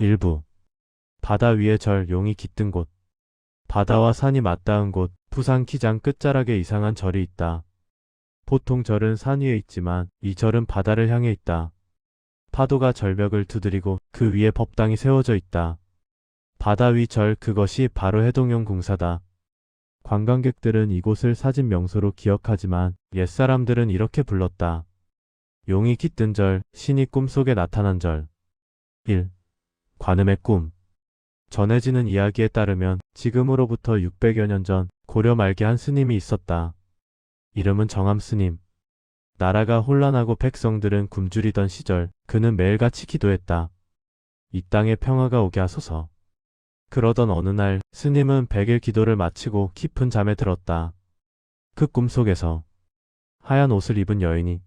일부 바다 위에 절 용이 깃든 곳. 바다와 산이 맞닿은 곳. 부산 기장 끝자락에 이상한 절이 있다. 보통 절은 산 위에 있지만 이 절은 바다를 향해 있다. 파도가 절벽을 두드리고 그 위에 법당이 세워져 있다. 바다 위 절, 그것이 바로 해동용 궁사다. 관광객들은 이곳을 사진 명소로 기억하지만 옛사람들은 이렇게 불렀다. 용이 깃든 절, 신이 꿈속에 나타난 절. 1. 관음의 꿈. 전해지는 이야기에 따르면 지금으로부터 600여 년 전 고려 말기 한 스님이 있었다. 이름은 정암 스님. 나라가 혼란하고 백성들은 굶주리던 시절 그는 매일같이 기도했다. 이 땅에 평화가 오게 하소서. 그러던 어느 날 스님은 100일 기도를 마치고 깊은 잠에 들었다. 그 꿈속에서 하얀 옷을 입은 여인이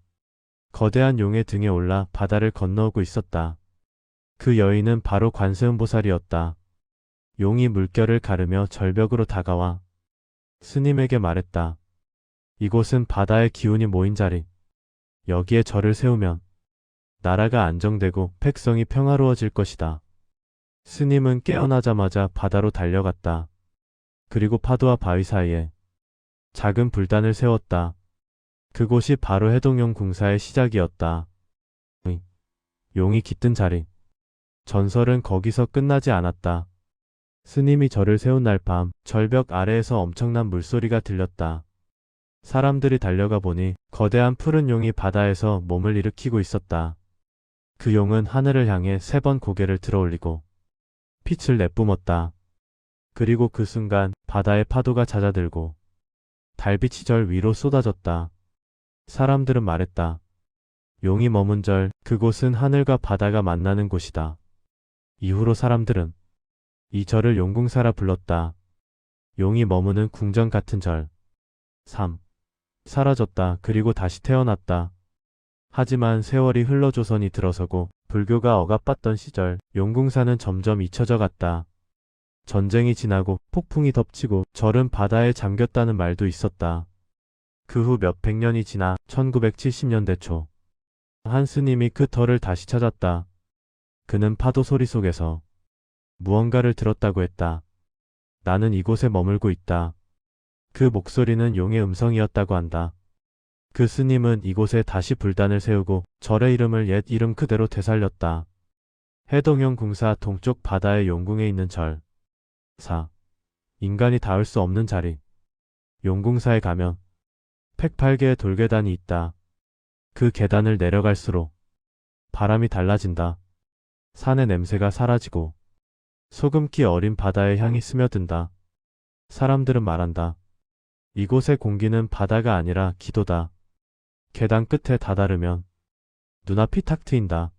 거대한 용의 등에 올라 바다를 건너오고 있었다. 그 여인은 바로 관세음보살이었다. 용이 물결을 가르며 절벽으로 다가와 스님에게 말했다. 이곳은 바다의 기운이 모인 자리. 여기에 절을 세우면 나라가 안정되고 백성이 평화로워질 것이다. 스님은 깨어나자마자 바다로 달려갔다. 그리고 파도와 바위 사이에 작은 불단을 세웠다. 그곳이 바로 해동용 궁사의 시작이었다. 용이 깃든 자리. 전설은 거기서 끝나지 않았다. 스님이 절을 세운 날 밤 절벽 아래에서 엄청난 물소리가 들렸다. 사람들이 달려가 보니 거대한 푸른 용이 바다에서 몸을 일으키고 있었다. 그 용은 하늘을 향해 3번 고개를 들어올리고 빛을 내뿜었다. 그리고 그 순간 바다의 파도가 잦아들고 달빛이 절 위로 쏟아졌다. 사람들은 말했다. 용이 머문 절, 그곳은 하늘과 바다가 만나는 곳이다. 이후로 사람들은 이 절을 용궁사라 불렀다. 용이 머무는 궁전 같은 절. 3. 사라졌다. 그리고 다시 태어났다. 하지만 세월이 흘러 조선이 들어서고 불교가 억압받던 시절 용궁사는 점점 잊혀져 갔다. 전쟁이 지나고 폭풍이 덮치고 절은 바다에 잠겼다는 말도 있었다. 그 후 몇백 년이 지나 1970년대 초 한 스님이 그 터를 다시 찾았다. 그는 파도 소리 속에서 무언가를 들었다고 했다. 나는 이곳에 머물고 있다. 그 목소리는 용의 음성이었다고 한다. 그 스님은 이곳에 다시 불단을 세우고 절의 이름을 옛 이름 그대로 되살렸다. 해동용 궁사 동쪽 바다의 용궁에 있는 절. 4. 인간이 닿을 수 없는 자리. 용궁사에 가면 108개의 돌계단이 있다. 그 계단을 내려갈수록 바람이 달라진다. 산의 냄새가 사라지고 소금기 어린 바다의 향이 스며든다. 사람들은 말한다. 이곳의 공기는 바다가 아니라 기도다. 계단 끝에 다다르면 눈앞이 탁 트인다.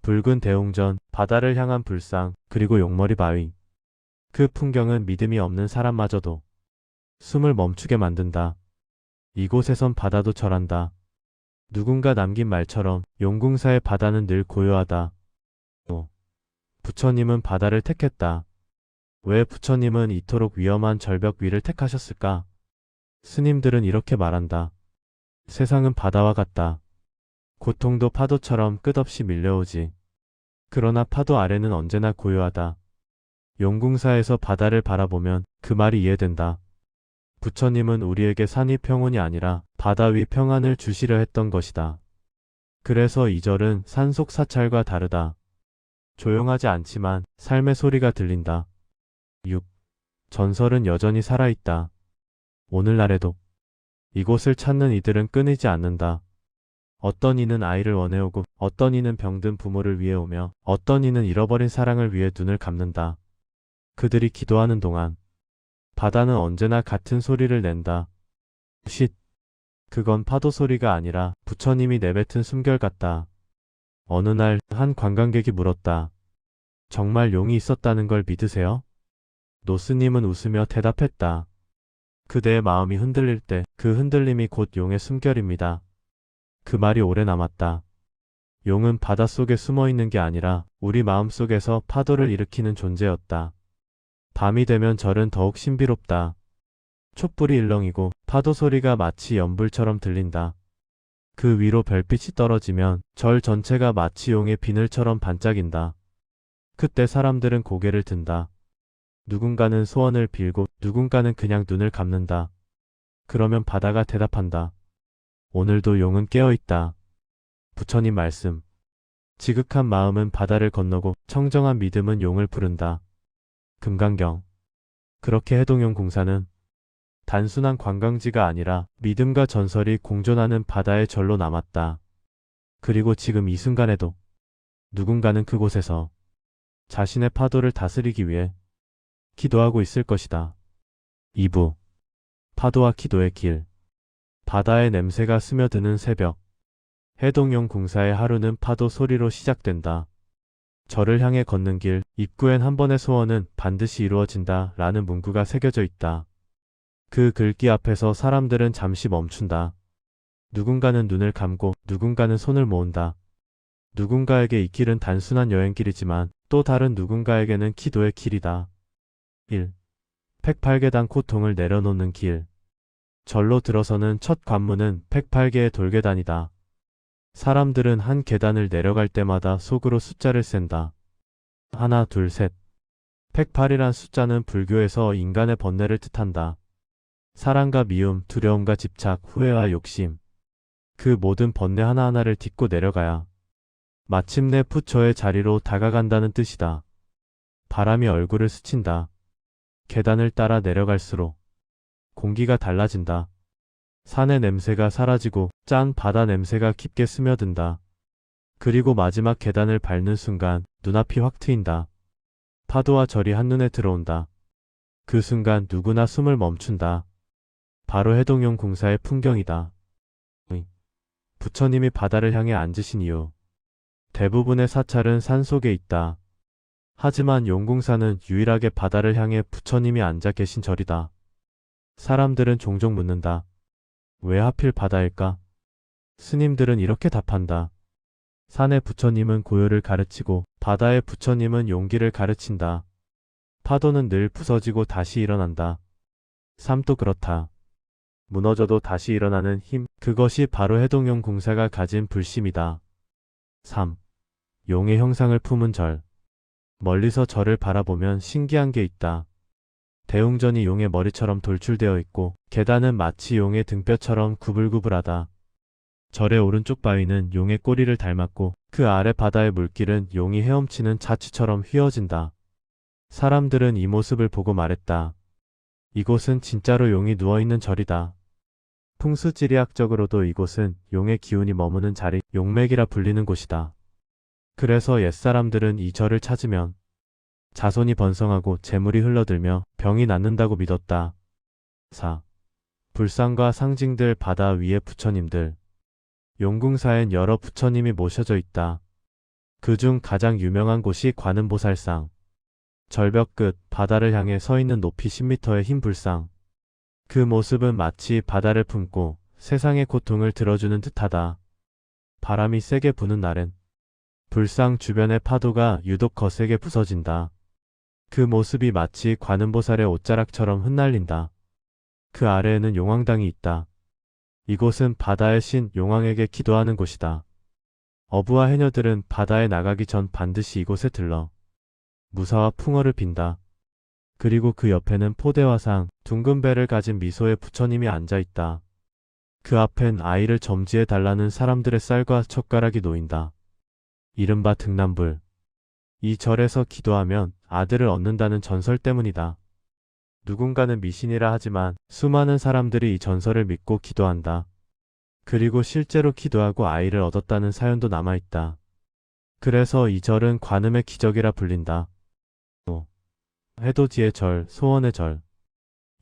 붉은 대웅전, 바다를 향한 불상, 그리고 용머리 바위. 그 풍경은 믿음이 없는 사람마저도 숨을 멈추게 만든다. 이곳에선 바다도 절한다. 누군가 남긴 말처럼 용궁사의 바다는 늘 고요하다. 부처님은 바다를 택했다. 왜 부처님은 이토록 위험한 절벽 위를 택하셨을까? 스님들은 이렇게 말한다. 세상은 바다와 같다. 고통도 파도처럼 끝없이 밀려오지. 그러나 파도 아래는 언제나 고요하다. 용궁사에서 바다를 바라보면 그 말이 이해된다. 부처님은 우리에게 산이 평온이 아니라 바다 위 평안을 주시려 했던 것이다. 그래서 이 절은 산속 사찰과 다르다. 조용하지 않지만 삶의 소리가 들린다. 6. 전설은 여전히 살아있다. 오늘날에도 이곳을 찾는 이들은 끊이지 않는다. 어떤 이는 아이를 원해오고 어떤 이는 병든 부모를 위해 오며 어떤 이는 잃어버린 사랑을 위해 눈을 감는다. 그들이 기도하는 동안 바다는 언제나 같은 소리를 낸다. 쉿. 그건 파도 소리가 아니라 부처님이 내뱉은 숨결 같다. 어느 날 한 관광객이 물었다. 정말 용이 있었다는 걸 믿으세요? 노스님은 웃으며 대답했다. 그대의 마음이 흔들릴 때 그 흔들림이 곧 용의 숨결입니다. 그 말이 오래 남았다. 용은 바닷속에 숨어있는 게 아니라 우리 마음속에서 파도를 일으키는 존재였다. 밤이 되면 절은 더욱 신비롭다. 촛불이 일렁이고 파도 소리가 마치 연불처럼 들린다. 그 위로 별빛이 떨어지면 절 전체가 마치 용의 비늘처럼 반짝인다. 그때 사람들은 고개를 든다. 누군가는 소원을 빌고 누군가는 그냥 눈을 감는다. 그러면 바다가 대답한다. 오늘도 용은 깨어있다. 부처님 말씀. 지극한 마음은 바다를 건너고 청정한 믿음은 용을 부른다. 금강경. 그렇게 해동용 공사는 단순한 관광지가 아니라 믿음과 전설이 공존하는 바다의 절로 남았다. 그리고 지금 이 순간에도 누군가는 그곳에서 자신의 파도를 다스리기 위해 기도하고 있을 것이다. 2부. 파도와 기도의 길. 바다의 냄새가 스며드는 새벽. 해동용 공사의 하루는 파도 소리로 시작된다. 절을 향해 걷는 길, 입구엔 한 번의 소원은 반드시 이루어진다 라는 문구가 새겨져 있다. 그 글귀 앞에서 사람들은 잠시 멈춘다. 누군가는 눈을 감고 누군가는 손을 모은다. 누군가에게 이 길은 단순한 여행길이지만 또 다른 누군가에게는 기도의 길이다. 1. 108계단 고통을 내려놓는 길. 절로 들어서는 첫 관문은 108개의 돌계단이다. 사람들은 한 계단을 내려갈 때마다 속으로 숫자를 센다. 하나, 둘, 셋. 108이란 숫자는 불교에서 인간의 번뇌를 뜻한다. 사랑과 미움, 두려움과 집착, 후회와 욕심. 그 모든 번뇌 하나하나를 딛고 내려가야 마침내 부처의 자리로 다가간다는 뜻이다. 바람이 얼굴을 스친다. 계단을 따라 내려갈수록 공기가 달라진다. 산의 냄새가 사라지고 짠 바다 냄새가 깊게 스며든다. 그리고 마지막 계단을 밟는 순간 눈앞이 확 트인다. 파도와 절이 한눈에 들어온다. 그 순간 누구나 숨을 멈춘다. 바로 해동용 공사의 풍경이다. 부처님이 바다를 향해 앉으신 이유. 대부분의 사찰은 산속에 있다. 하지만 용궁사는 유일하게 바다를 향해 부처님이 앉아 계신 절이다. 사람들은 종종 묻는다. 왜 하필 바다일까? 스님들은 이렇게 답한다. 산의 부처님은 고요를 가르치고 바다의 부처님은 용기를 가르친다. 파도는 늘 부서지고 다시 일어난다. 삶도 그렇다. 무너져도 다시 일어나는 힘, 그것이 바로 해동용 공사가 가진 불심이다. 3. 용의 형상을 품은 절. 멀리서 절을 바라보면 신기한 게 있다. 대웅전이 용의 머리처럼 돌출되어 있고 계단은 마치 용의 등뼈처럼 구불구불하다. 절의 오른쪽 바위는 용의 꼬리를 닮았고 그 아래 바다의 물길은 용이 헤엄치는 자취처럼 휘어진다. 사람들은 이 모습을 보고 말했다. 이곳은 진짜로 용이 누워있는 절이다. 풍수지리학적으로도 이곳은 용의 기운이 머무는 자리, 용맥이라 불리는 곳이다. 그래서 옛사람들은 이 절을 찾으면 자손이 번성하고 재물이 흘러들며 병이 낫는다고 믿었다. 4. 불상과 상징들 바다 위의 부처님들. 용궁사엔 여러 부처님이 모셔져 있다. 그중 가장 유명한 곳이 관음보살상. 절벽 끝 바다를 향해 서 있는 높이 10m의 흰 불상. 그 모습은 마치 바다를 품고 세상의 고통을 들어주는 듯하다. 바람이 세게 부는 날엔 불상 주변의 파도가 유독 거세게 부서진다. 그 모습이 마치 관음보살의 옷자락처럼 흩날린다. 그 아래에는 용왕당이 있다. 이곳은 바다의 신 용왕에게 기도하는 곳이다. 어부와 해녀들은 바다에 나가기 전 반드시 이곳에 들러 무사와 풍어를 빈다. 그리고 그 옆에는 포대화상, 둥근 배를 가진 미소의 부처님이 앉아있다. 그 앞엔 아이를 점지해 달라는 사람들의 쌀과 젓가락이 놓인다. 이른바 등남불. 이 절에서 기도하면 아들을 얻는다는 전설 때문이다. 누군가는 미신이라 하지만 수많은 사람들이 이 전설을 믿고 기도한다. 그리고 실제로 기도하고 아이를 얻었다는 사연도 남아있다. 그래서 이 절은 관음의 기적이라 불린다. 해돋이의 절, 소원의 절.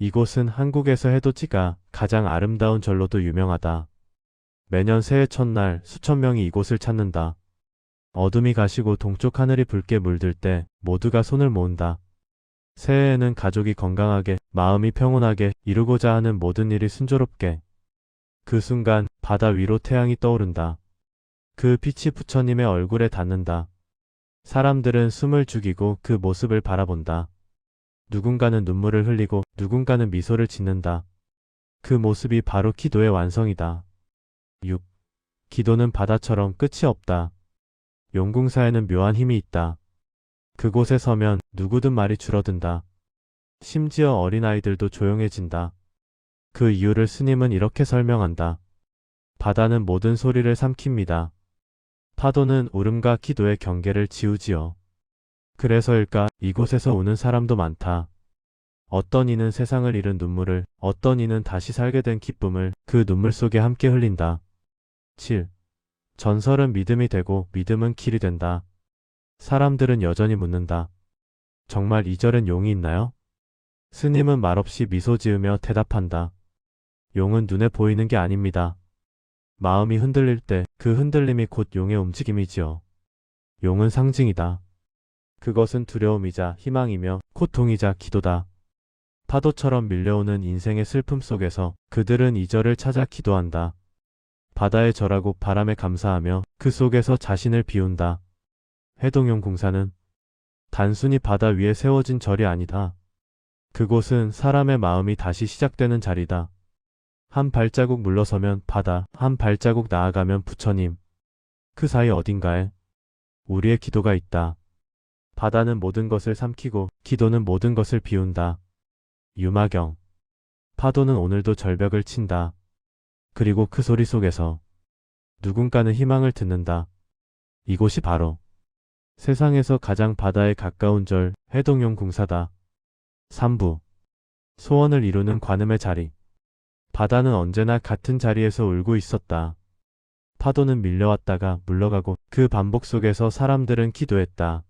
이곳은 한국에서 해돋이가 가장 아름다운 절로도 유명하다. 매년 새해 첫날 수천 명이 이곳을 찾는다. 어둠이 가시고 동쪽 하늘이 붉게 물들 때 모두가 손을 모은다. 새해에는 가족이 건강하게, 마음이 평온하게, 이루고자 하는 모든 일이 순조롭게. 그 순간 바다 위로 태양이 떠오른다. 그 빛이 부처님의 얼굴에 닿는다. 사람들은 숨을 죽이고 그 모습을 바라본다. 누군가는 눈물을 흘리고 누군가는 미소를 짓는다. 그 모습이 바로 기도의 완성이다. 6. 기도는 바다처럼 끝이 없다. 용궁사에는 묘한 힘이 있다. 그곳에 서면 누구든 말이 줄어든다. 심지어 어린아이들도 조용해진다. 그 이유를 스님은 이렇게 설명한다. 바다는 모든 소리를 삼킵니다. 파도는 울음과 기도의 경계를 지우지요. 그래서일까 이곳에서 우는 사람도 많다. 어떤 이는 세상을 잃은 눈물을, 어떤 이는 다시 살게 된 기쁨을 그 눈물 속에 함께 흘린다. 7. 전설은 믿음이 되고 믿음은 길이 된다. 사람들은 여전히 묻는다. 정말 이 절엔 용이 있나요? 스님은 말없이 미소 지으며 대답한다. 용은 눈에 보이는 게 아닙니다. 마음이 흔들릴 때 그 흔들림이 곧 용의 움직임이지요. 용은 상징이다. 그것은 두려움이자 희망이며 고통이자 기도다. 파도처럼 밀려오는 인생의 슬픔 속에서 그들은 이 절을 찾아 기도한다. 바다에 절하고 바람에 감사하며 그 속에서 자신을 비운다. 해동용 궁사는 단순히 바다 위에 세워진 절이 아니다. 그곳은 사람의 마음이 다시 시작되는 자리다. 한 발자국 물러서면 바다, 한 발자국 나아가면 부처님. 그 사이 어딘가에 우리의 기도가 있다. 바다는 모든 것을 삼키고 기도는 모든 것을 비운다. 유마경. 파도는 오늘도 절벽을 친다. 그리고 그 소리 속에서 누군가는 희망을 듣는다. 이곳이 바로 세상에서 가장 바다에 가까운 절, 해동용 궁사다. 3부. 소원을 이루는 관음의 자리. 바다는 언제나 같은 자리에서 울고 있었다. 파도는 밀려왔다가 물러가고 그 반복 속에서 사람들은 기도했다.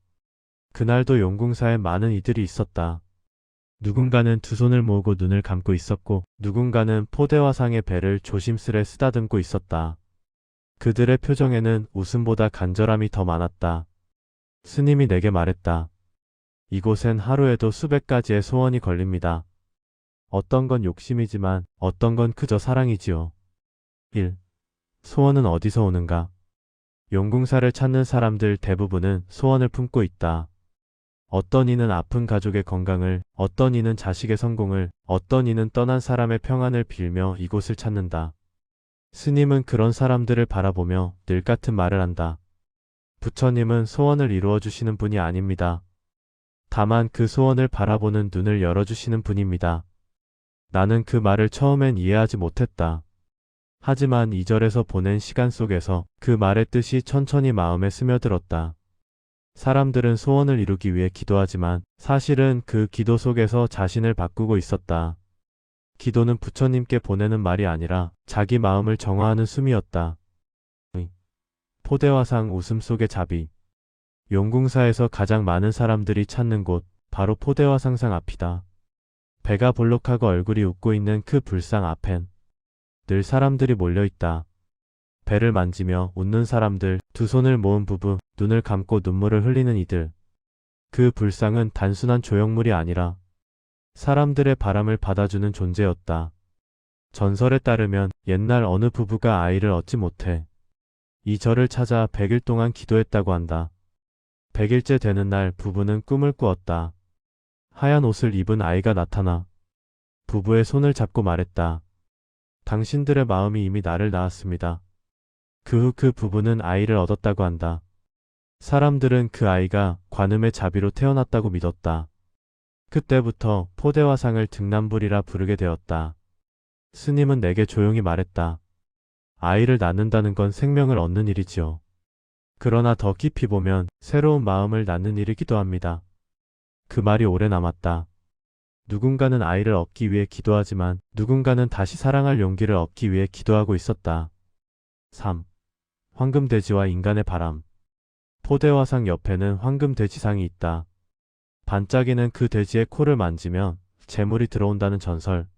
그날도 용궁사에 많은 이들이 있었다. 누군가는 두 손을 모으고 눈을 감고 있었고 누군가는 포대화상의 배를 조심스레 쓰다듬고 있었다. 그들의 표정에는 웃음보다 간절함이 더 많았다. 스님이 내게 말했다. 이곳엔 하루에도 수백 가지의 소원이 걸립니다. 어떤 건 욕심이지만 어떤 건 그저 사랑이지요. 1. 소원은 어디서 오는가? 용궁사를 찾는 사람들 대부분은 소원을 품고 있다. 어떤 이는 아픈 가족의 건강을, 어떤 이는 자식의 성공을, 어떤 이는 떠난 사람의 평안을 빌며 이곳을 찾는다. 스님은 그런 사람들을 바라보며 늘 같은 말을 한다. 부처님은 소원을 이루어 주시는 분이 아닙니다. 다만 그 소원을 바라보는 눈을 열어주시는 분입니다. 나는 그 말을 처음엔 이해하지 못했다. 하지만 이 절에서 보낸 시간 속에서 그 말의 뜻이 천천히 마음에 스며들었다. 사람들은 소원을 이루기 위해 기도하지만 사실은 그 기도 속에서 자신을 바꾸고 있었다. 기도는 부처님께 보내는 말이 아니라 자기 마음을 정화하는 숨이었다. 포대화상 웃음 속의 자비. 용궁사에서 가장 많은 사람들이 찾는 곳, 바로 포대화상상 앞이다. 배가 볼록하고 얼굴이 웃고 있는 그 불상 앞엔 늘 사람들이 몰려있다. 배를 만지며 웃는 사람들, 두 손을 모은 부부, 눈을 감고 눈물을 흘리는 이들. 그 불상은 단순한 조형물이 아니라 사람들의 바람을 받아주는 존재였다. 전설에 따르면 옛날 어느 부부가 아이를 얻지 못해 이 절을 찾아 100일 동안 기도했다고 한다. 100일째 되는 날 부부는 꿈을 꾸었다. 하얀 옷을 입은 아이가 나타나 부부의 손을 잡고 말했다. 당신들의 마음이 이미 나를 낳았습니다. 그 후 그 부부는 아이를 얻었다고 한다. 사람들은 그 아이가 관음의 자비로 태어났다고 믿었다. 그때부터 포대화상을 등남불이라 부르게 되었다. 스님은 내게 조용히 말했다. 아이를 낳는다는 건 생명을 얻는 일이지요. 그러나 더 깊이 보면 새로운 마음을 낳는 일이기도 합니다. 그 말이 오래 남았다. 누군가는 아이를 얻기 위해 기도하지만 누군가는 다시 사랑할 용기를 얻기 위해 기도하고 있었다. 3. 황금돼지와 인간의 바람. 포대화상 옆에는 황금돼지상이 있다. 반짝이는 그 돼지의 코를 만지면 재물이 들어온다는 전설.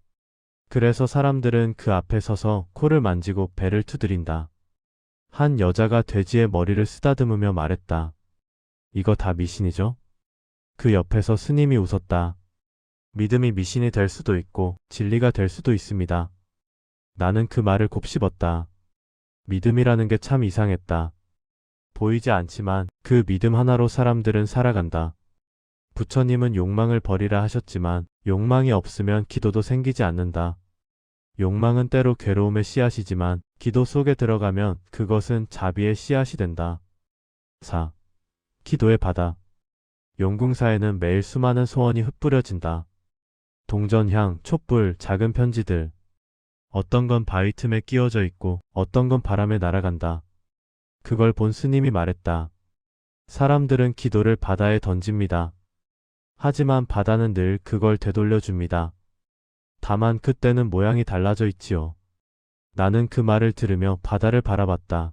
그래서 사람들은 그 앞에 서서 코를 만지고 배를 두드린다. 한 여자가 돼지의 머리를 쓰다듬으며 말했다. 이거 다 미신이죠? 그 옆에서 스님이 웃었다. 믿음이 미신이 될 수도 있고 진리가 될 수도 있습니다. 나는 그 말을 곱씹었다. 믿음이라는 게 참 이상했다. 보이지 않지만 그 믿음 하나로 사람들은 살아간다. 부처님은 욕망을 버리라 하셨지만 욕망이 없으면 기도도 생기지 않는다. 욕망은 때로 괴로움의 씨앗이지만 기도 속에 들어가면 그것은 자비의 씨앗이 된다. 4. 기도의 바다. 용궁사에는 매일 수많은 소원이 흩뿌려진다. 동전향, 촛불, 작은 편지들. 어떤 건 바위 틈에 끼워져 있고 어떤 건 바람에 날아간다. 그걸 본 스님이 말했다. 사람들은 기도를 바다에 던집니다. 하지만 바다는 늘 그걸 되돌려줍니다. 다만 그때는 모양이 달라져 있지요. 나는 그 말을 들으며 바다를 바라봤다.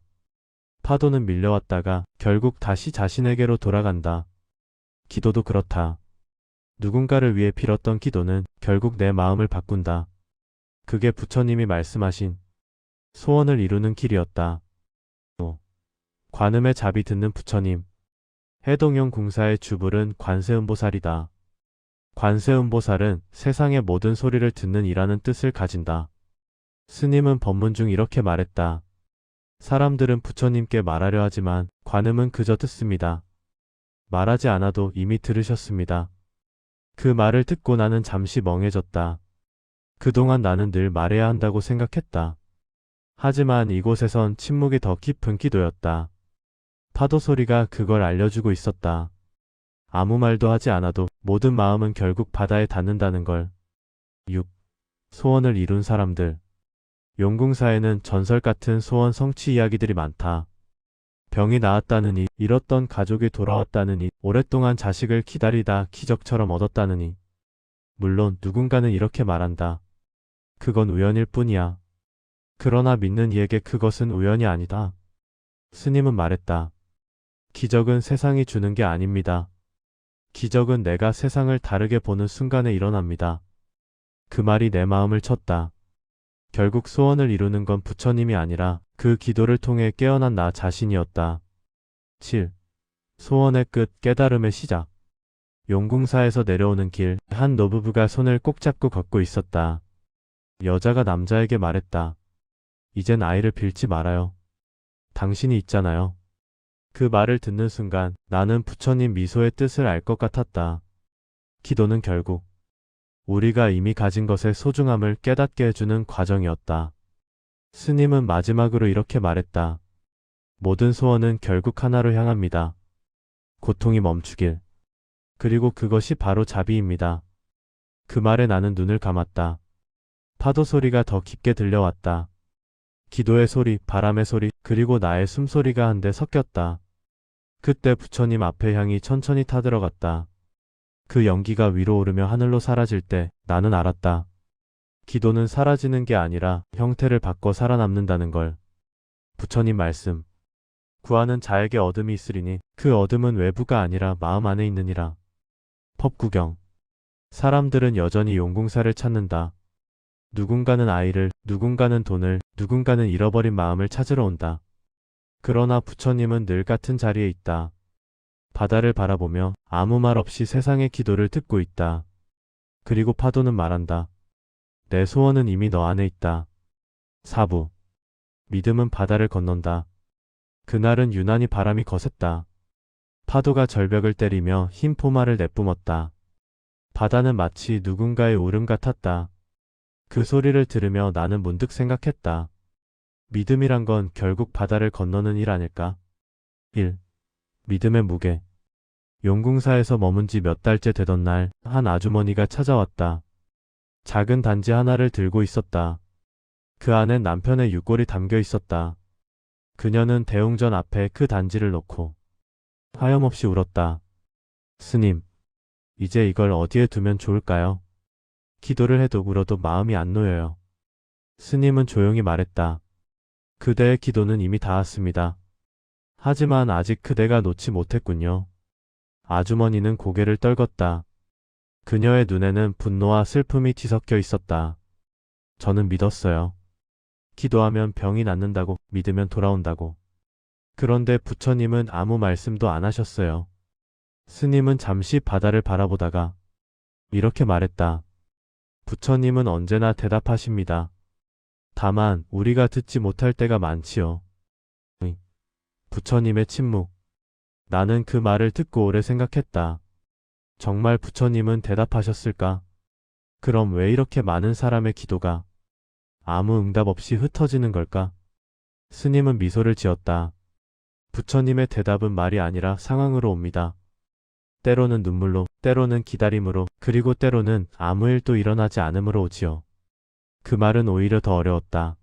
파도는 밀려왔다가 결국 다시 자신에게로 돌아간다. 기도도 그렇다. 누군가를 위해 빌었던 기도는 결국 내 마음을 바꾼다. 그게 부처님이 말씀하신 소원을 이루는 길이었다. 관음의 자비 듣는 부처님. 해동용 궁사의 주불은 관세음보살이다. 관세음보살은 세상의 모든 소리를 듣는 이라는 뜻을 가진다. 스님은 법문 중 이렇게 말했다. 사람들은 부처님께 말하려 하지만 관음은 그저 듣습니다. 말하지 않아도 이미 들으셨습니다. 그 말을 듣고 나는 잠시 멍해졌다. 그동안 나는 늘 말해야 한다고 생각했다. 하지만 이곳에선 침묵이 더 깊은 기도였다. 파도 소리가 그걸 알려주고 있었다. 아무 말도 하지 않아도 모든 마음은 결국 바다에 닿는다는 걸. 6. 소원을 이룬 사람들. 용궁사에는 전설 같은 소원 성취 이야기들이 많다. 병이 나았다느니, 잃었던 가족이 돌아왔다느니, 오랫동안 자식을 기다리다 기적처럼 얻었다느니. 물론 누군가는 이렇게 말한다. 그건 우연일 뿐이야. 그러나 믿는 이에게 그것은 우연이 아니다. 스님은 말했다. 기적은 세상이 주는 게 아닙니다. 기적은 내가 세상을 다르게 보는 순간에 일어납니다. 그 말이 내 마음을 쳤다. 결국 소원을 이루는 건 부처님이 아니라 그 기도를 통해 깨어난 나 자신이었다. 7. 소원의 끝, 깨달음의 시작. 용궁사에서 내려오는 길, 한 노부부가 손을 꼭 잡고 걷고 있었다. 여자가 남자에게 말했다. 이젠 아이를 빌지 말아요. 당신이 있잖아요. 그 말을 듣는 순간 나는 부처님 미소의 뜻을 알 것 같았다. 기도는 결국 우리가 이미 가진 것의 소중함을 깨닫게 해주는 과정이었다. 스님은 마지막으로 이렇게 말했다. 모든 소원은 결국 하나로 향합니다. 고통이 멈추길. 그리고 그것이 바로 자비입니다. 그 말에 나는 눈을 감았다. 파도 소리가 더 깊게 들려왔다. 기도의 소리, 바람의 소리, 그리고 나의 숨소리가 한데 섞였다. 그때 부처님 앞에 향이 천천히 타들어갔다. 그 연기가 위로 오르며 하늘로 사라질 때 나는 알았다. 기도는 사라지는 게 아니라 형태를 바꿔 살아남는다는 걸. 부처님 말씀. 구하는 자에게 어둠이 있으리니 그 어둠은 외부가 아니라 마음 안에 있느니라. 법구경. 사람들은 여전히 용궁사를 찾는다. 누군가는 아이를, 누군가는 돈을, 누군가는 잃어버린 마음을 찾으러 온다. 그러나 부처님은 늘 같은 자리에 있다. 바다를 바라보며 아무 말 없이 세상의 기도를 듣고 있다. 그리고 파도는 말한다. 내 소원은 이미 너 안에 있다. 4부. 믿음은 바다를 건넌다. 그날은 유난히 바람이 거셌다. 파도가 절벽을 때리며 흰 포마를 내뿜었다. 바다는 마치 누군가의 울음 같았다. 그 소리를 들으며 나는 문득 생각했다. 믿음이란 건 결국 바다를 건너는 일 아닐까? 1. 믿음의 무게. 용궁사에서 머문 지 몇 달째 되던 날, 한 아주머니가 찾아왔다. 작은 단지 하나를 들고 있었다. 그 안엔 남편의 유골이 담겨 있었다. 그녀는 대웅전 앞에 그 단지를 놓고 하염없이 울었다. 스님, 이제 이걸 어디에 두면 좋을까요? 기도를 해도 울어도 마음이 안 놓여요. 스님은 조용히 말했다. 그대의 기도는 이미 닿았습니다. 하지만 아직 그대가 놓지 못했군요. 아주머니는 고개를 떨궜다. 그녀의 눈에는 분노와 슬픔이 뒤섞여 있었다. 저는 믿었어요. 기도하면 병이 낫는다고, 믿으면 돌아온다고. 그런데 부처님은 아무 말씀도 안 하셨어요. 스님은 잠시 바다를 바라보다가 이렇게 말했다. 부처님은 언제나 대답하십니다. 다만 우리가 듣지 못할 때가 많지요. 부처님의 침묵. 나는 그 말을 듣고 오래 생각했다. 정말 부처님은 대답하셨을까? 그럼 왜 이렇게 많은 사람의 기도가 아무 응답 없이 흩어지는 걸까? 스님은 미소를 지었다. 부처님의 대답은 말이 아니라 상황으로 옵니다. 때로는 눈물로, 때로는 기다림으로, 그리고 때로는 아무 일도 일어나지 않음으로 오지요. 그 말은 오히려 더 어려웠다.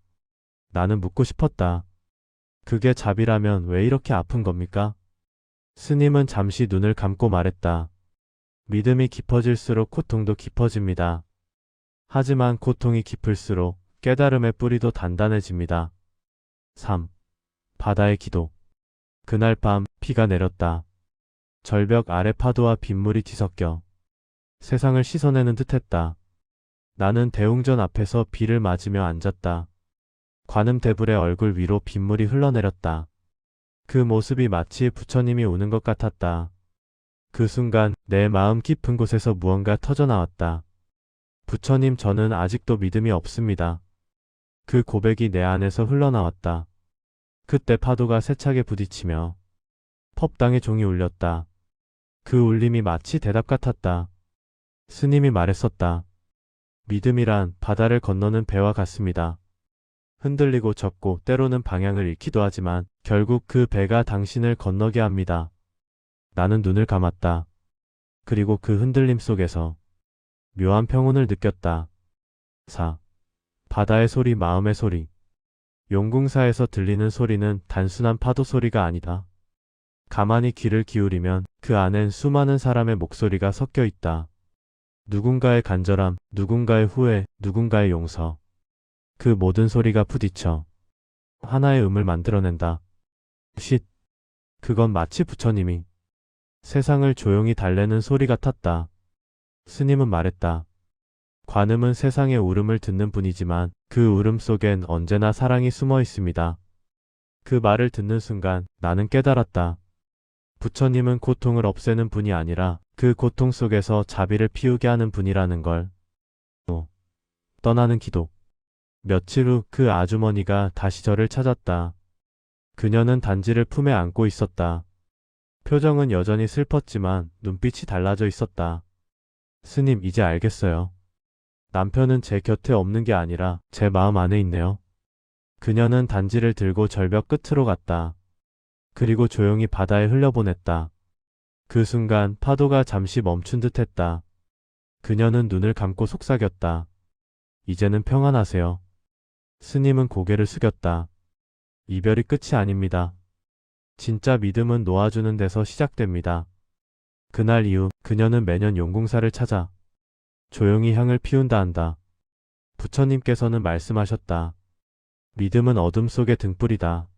나는 묻고 싶었다. 그게 자비라면 왜 이렇게 아픈 겁니까? 스님은 잠시 눈을 감고 말했다. 믿음이 깊어질수록 고통도 깊어집니다. 하지만 고통이 깊을수록 깨달음의 뿌리도 단단해집니다. 3. 바다의 기도. 그날 밤 비가 내렸다. 절벽 아래 파도와 빗물이 뒤섞여 세상을 씻어내는 듯했다. 나는 대웅전 앞에서 비를 맞으며 앉았다. 관음대불의 얼굴 위로 빗물이 흘러내렸다. 그 모습이 마치 부처님이 우는 것 같았다. 그 순간 내 마음 깊은 곳에서 무언가 터져나왔다. 부처님, 저는 아직도 믿음이 없습니다. 그 고백이 내 안에서 흘러나왔다. 그때 파도가 세차게 부딪히며 펍당의 종이 울렸다. 그 울림이 마치 대답 같았다. 스님이 말했었다. 믿음이란 바다를 건너는 배와 같습니다. 흔들리고 젖고 때로는 방향을 잃기도 하지만 결국 그 배가 당신을 건너게 합니다. 나는 눈을 감았다. 그리고 그 흔들림 속에서 묘한 평온을 느꼈다. 4. 바다의 소리, 마음의 소리. 용궁사에서 들리는 소리는 단순한 파도 소리가 아니다. 가만히 귀를 기울이면 그 안엔 수많은 사람의 목소리가 섞여 있다. 누군가의 간절함, 누군가의 후회, 누군가의 용서. 그 모든 소리가 부딪혀 하나의 음을 만들어낸다. 쉿. 그건 마치 부처님이 세상을 조용히 달래는 소리 같았다. 스님은 말했다. 관음은 세상의 울음을 듣는 분이지만 그 울음 속엔 언제나 사랑이 숨어 있습니다. 그 말을 듣는 순간 나는 깨달았다. 부처님은 고통을 없애는 분이 아니라 그 고통 속에서 자비를 피우게 하는 분이라는 걸. 떠나는 기도. 며칠 후 그 아주머니가 다시 저를 찾았다. 그녀는 단지를 품에 안고 있었다. 표정은 여전히 슬펐지만 눈빛이 달라져 있었다. 스님, 이제 알겠어요. 남편은 제 곁에 없는 게 아니라 제 마음 안에 있네요. 그녀는 단지를 들고 절벽 끝으로 갔다. 그리고 조용히 바다에 흘려보냈다. 그 순간 파도가 잠시 멈춘 듯 했다. 그녀는 눈을 감고 속삭였다. 이제는 평안하세요. 스님은 고개를 숙였다. 이별이 끝이 아닙니다. 진짜 믿음은 놓아주는 데서 시작됩니다. 그날 이후 그녀는 매년 용궁사를 찾아 조용히 향을 피운다 한다. 부처님께서는 말씀하셨다. 믿음은 어둠 속의 등불이다.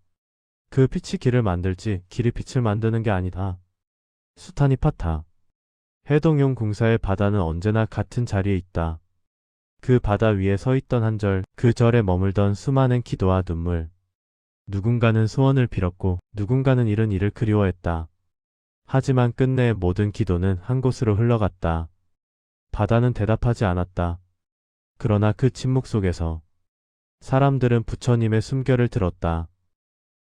그 빛이 길을 만들지 길이 빛을 만드는 게 아니다. 수타니파타. 해동용 궁사의 바다는 언제나 같은 자리에 있다. 그 바다 위에 서 있던 한 절, 그 절에 머물던 수많은 기도와 눈물. 누군가는 소원을 빌었고 누군가는 잃은 이를 그리워했다. 하지만 끝내 모든 기도는 한 곳으로 흘러갔다. 바다는 대답하지 않았다. 그러나 그 침묵 속에서 사람들은 부처님의 숨결을 들었다.